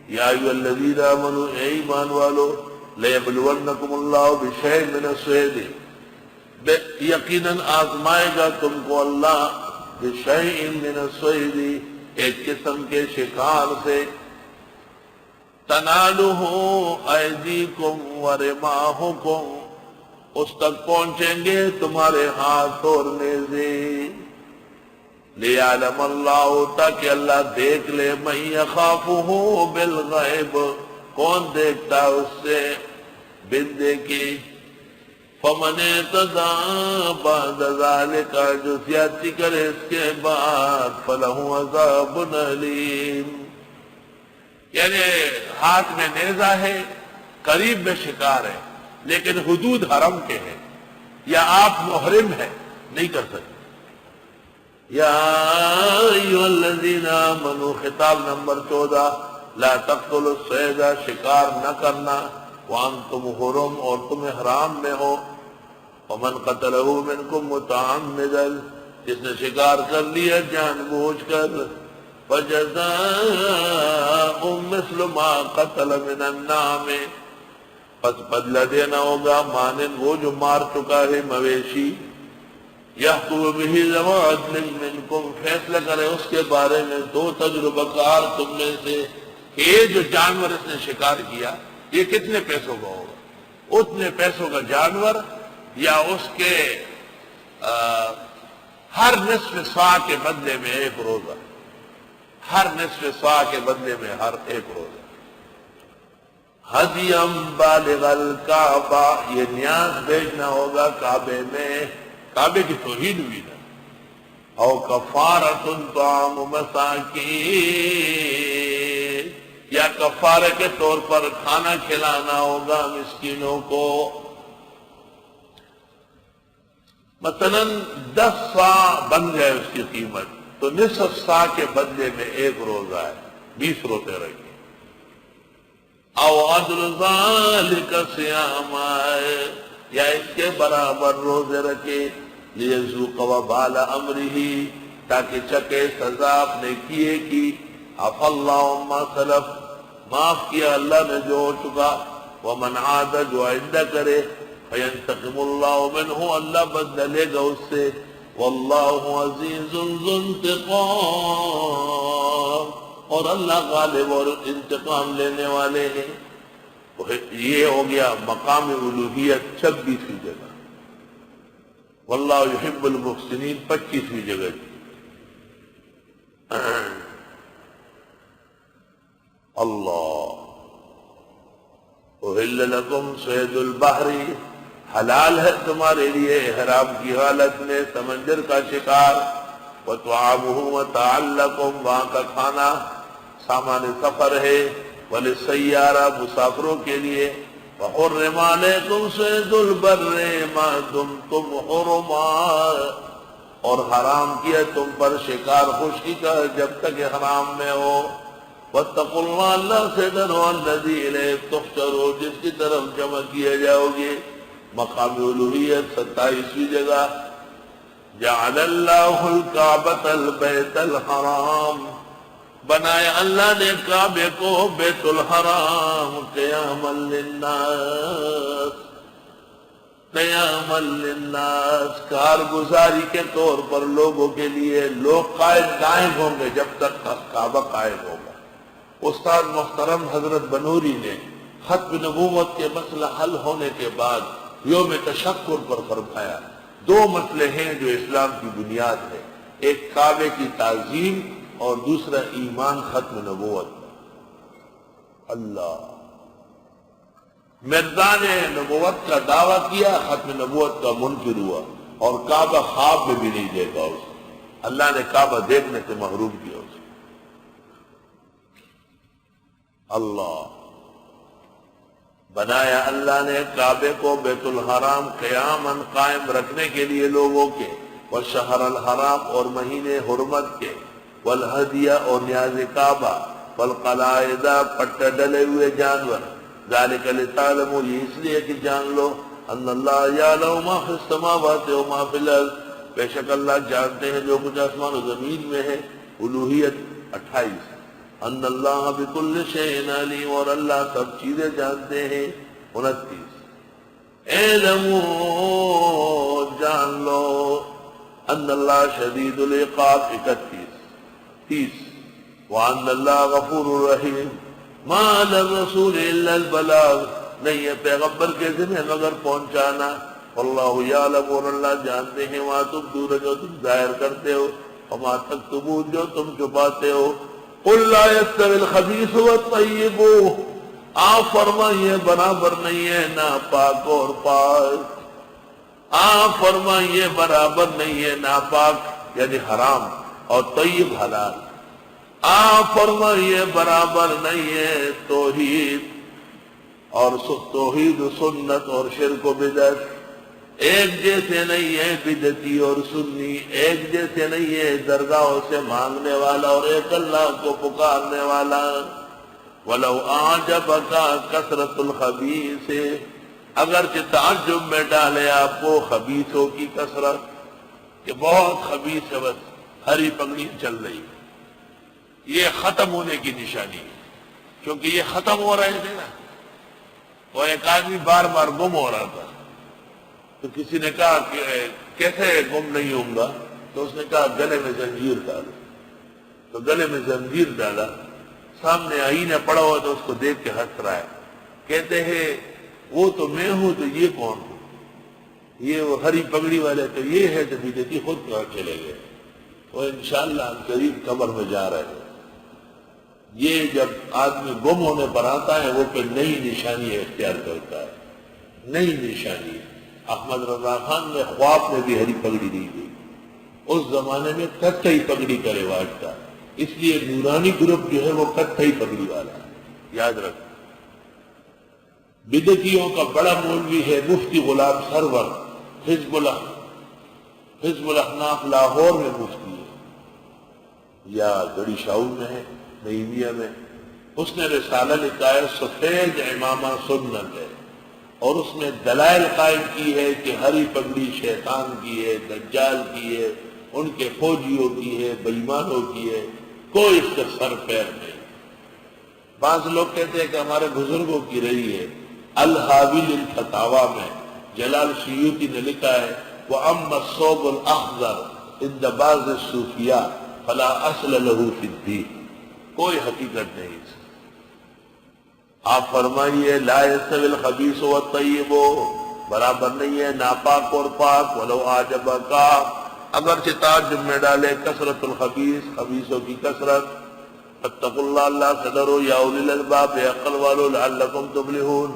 یا ایھا الذین آمنوا، اے ایمان والو، لیبلونکم اللہ بشیء من الصید، یقیناً آزمائے گا تم کو اللہ بشیء من الصید، ایک قسم کے شکار سے، تنالہ ایدیکم ورماحکم، اس تک پہنچیں گے تمہارے ہاتھ اور نیزے، لیعلم اللہ، تاکہ اللہ دیکھ لے، من یخافہ بالغیب، کون دیکھتا اس سے بن دیکھی، فمن اعتدی بعد ذلک، جو زیادتی کرے اس کے بعد، فلہ عذاب علیم، یعنی ہاتھ میں نیزہ ہے، قریب میں شکار ہے، لیکن حدود حرم کے ہیں، یا آپ محرم ہیں، نہیں کر سکتے۔ یا ایھا الذین آمنوا، خطاب نمبر 14، لا تقتلوا الصید، شکار نہ کرنا، وانتم حرم، اور تم احرام میں ہو، ومن قتلہ منکم متعمدا، جس نے شکار کر لیا جان بوجھ کر، فجزاء مثل ما قتل من النعم، پس بدلہ دینا ہوگا مانند وہ جو مار چکا ہے مویشی، یحکم بہ ذوی عدل منکم، فیصلہ کرے اس کے بارے میں دو تجربہ کار تم میں سے، کہ یہ جو جانور اس نے شکار کیا یہ کتنے پیسوں کا ہوگا، اتنے پیسوں کا جانور، یا اس کے ہر نصف صاع کے بدلے میں ایک روزہ، ہر نصف صاع کے بدلے میں ہر ایک روزہ، ہدیم بالغ الکعبہ، یہ نیاز بھیجنا ہوگا کعبے میں، کعبے کی توحید ہوئی نا، او کفارۃ طعام مساکین، یا کفارے کے طور پر کھانا کھلانا ہوگا مسکینوں کو، مثلا 10 صاع بن جائے اس کی قیمت، تو نصف صاع کے بدلے میں ایک روزہ ہے، 20 روزے رکھیں، او عدل ذالک صیاما، یا اس کے برابر روزے رکھے، لیذوق وبال امرہ، تاکہ چکے سزا اپنے کیے کی، عفا اللہ عما سلف، معاف کیا اللہ نے جو ہو چکا، ومن عاد، جو آئندہ کرے، فینتقم اللہ منہ، اللہ بدلہ لے گا اس سے، واللہ عزیز ذو انتقام، اور اللہ غالب اور انتقام لینے والے ہیں۔ یہ ہو گیا مقام الوہیت 26ویں جگہ، واللہ یحب المحسنین 25ویں جگہ۔ اللہ احل لکم صید البحر، حلال ہے تمہارے لیے احرام کی حالت میں سمندر کا شکار، وطعامہ متاعا لکم، وہاں کا کھانا سامان سفر ہے، وللسیارہ، مسافروں کے لیے، وحرم علیکم صید البر ما دمتم حرما، اور حرام کیا تم پر شکار خشکی کا جب تک احرام میں ہو، واتقوا اللہ، اللہ سے ڈرو، الذی الیہ تحشرون، جس کی طرف جمع کیے جاؤ گے۔ مقام الوہیت 27ویں جگہ، جعل اللہ الکعبۃ البیت الحرام، بنایا اللہ نے کعبے کو بیت الحرام، قیاما للناس، قیاما للناس، کارگزاری کے طور پر لوگوں کے لیے، لوگ قائم ہوں گے جب تک کعبہ قائم ہوگا۔ استاد محترم حضرت بنوری نے ختم نبوت کے مسئلہ حل ہونے کے بعد یوم تشکر پر فرمایا، 2 مسئلے ہیں جو اسلام کی بنیاد ہے، ایک کعبے کی تعظیم اور دوسرا ایمان ختم نبوت۔ اللہ، مرزا نے نبوت کا دعویٰ کیا، ختم نبوت کا منکر ہوا، اور کعبہ خواب میں بھی نہیں دیکھا اسے، اللہ نے کعبہ دیکھنے سے محروم کیا اسے۔ اللہ، بنایا اللہ نے کعبے کو بیت الحرام قیاماً، قائم رکھنے کے لیے لوگوں کے، والشہر الحرام، اور مہینے حرمت کے، والہدیہ، اور نیاز کعبہ، والقلائد، پٹے ڈلے ہوئے جانور، ذالک لتعلموا، یہ اس لیے کہ جان لو، ان اللہ یعلم ما فی السماوات و ما فی الارض، بے شک اللہ جانتے ہیں جو کچھ آسمان و زمین میں ہے۔ الوہیت 28۔ ان اللہ بکل شیء علیم، اور اللہ سب چیزیں جانتے ہیں۔ 29 اعلموا، جان لو، ان اللہ شدید العقاب۔ 31 30 وان اللہ غفور رحیم۔ ما علی الرسول الا البلاغ، نہیں ہے پیغمبر کے ذمہ مگر پہنچانا۔ واللہ یعلم، اور اللہ جانتے ہیں وہاں تم دور جو تم ظاہر کرتے ہو، وما تکتمون جو تم چھپاتے ہو۔ قل لا یستوی الخبیث والطیب، آپ فرمائیے برابر نہیں ہے ناپاک اور پاک۔ آپ فرمائیے برابر نہیں ہے ناپاک یعنی حرام اور طیب حلال۔ آپ فرمائیے برابر نہیں ہے توحید اور توحید و سنت اور شرک و بدعت، ایک جیسے نہیں ہے بدعتی اور سنی، ایک جیسے نہیں ہے درگاہوں سے مانگنے والا اور ایک اللہ کو پکارنے والا۔ وَلَوْ أَعْجَبَكَ كَثْرَةُ الْخَبِيثِ، اگرچہ تعجب میں ڈالے آپ کو خبیثوں کی کثرت کہ بہت خبیث ہے، بس ہری پگڑی چل رہی ہے، یہ ختم ہونے کی نشانی ہے، کیونکہ یہ ختم ہو رہے تھے نا۔ وہ ایک آدمی بار بار گم ہو رہا تھا، تو کسی نے کہا کہ کیسے گم نہیں ہوں گا؟ تو اس نے کہا گلے میں زنجیر ڈالو، تو گلے میں زنجیر ڈالا، سامنے آئینہ پڑا ہوا تو اس کو دیکھ کے ہنس رہا ہے، کہتے ہیں وہ تو میں ہوں تو یہ کون ہوں؟ یہ وہ ہری پگڑی والے تو یہ ہے، تو بدعتی خود کہاں چلے گئے، وہ انشاءاللہ ہم قریب قبر میں جا رہے ہیں۔ یہ جب آدمی گم ہونے پر آتا ہے وہ پھر نئی نشانی اختیار کرتا ہے، نئی نشانی۔ احمد رضا خان نے خواب میں بھی ہری پگڑی دی گئی، اس زمانے میں کتھئی پگڑی کا رواج تھا، اس لیے نورانی گروپ جو ہے وہ کتھئی پگڑی والا ہے، یاد رکھ۔ بدعتیوں کا بڑا مولوی ہے مفتی غلام سرور، حزب الاحناف لاہور میں مفتی ہے، یا گڑی شاہور میں ہے، نعیمیہ میں۔ اس نے رسالہ لکھا ہے سفید امامہ سنت ہے، اور اس میں دلائل قائم کی ہے کہ ہری پگڑی شیطان کی ہے، دجال کی ہے، ان کے فوجیوں کی ہے، بےایمانوں کی ہے، کوئی اس کا سر پیر نہیں۔ بعض لوگ کہتے ہیں کہ ہمارے بزرگوں کی رہی ہے۔ الحاوی للفتاوی میں جلال سیوطی نے لکھا ہے وَأَمَّا الثَّوْبُ الْأَخْضَرُ عِنْدَ بَعْضِ الصُّوفِيَّاءِ فَلَا أَصْلَ لَهُ فِي الدِّينِ، کوئی حقیقت نہیں اس۔ آپ فرمائیے لا يستوي الخبيث والطيب، برابر نہیں ہے ناپاک اور پاک۔ وَلَوْ أَعْجَبَكَ، اگرچہ تعجب میں ڈالے کثرت الخبیث، خبیثوں کی کثرت۔ فاتقوا اللہ، اللہ سے ڈرو، یا اولی الالباب، عقل والو، لعلکم تفلحون،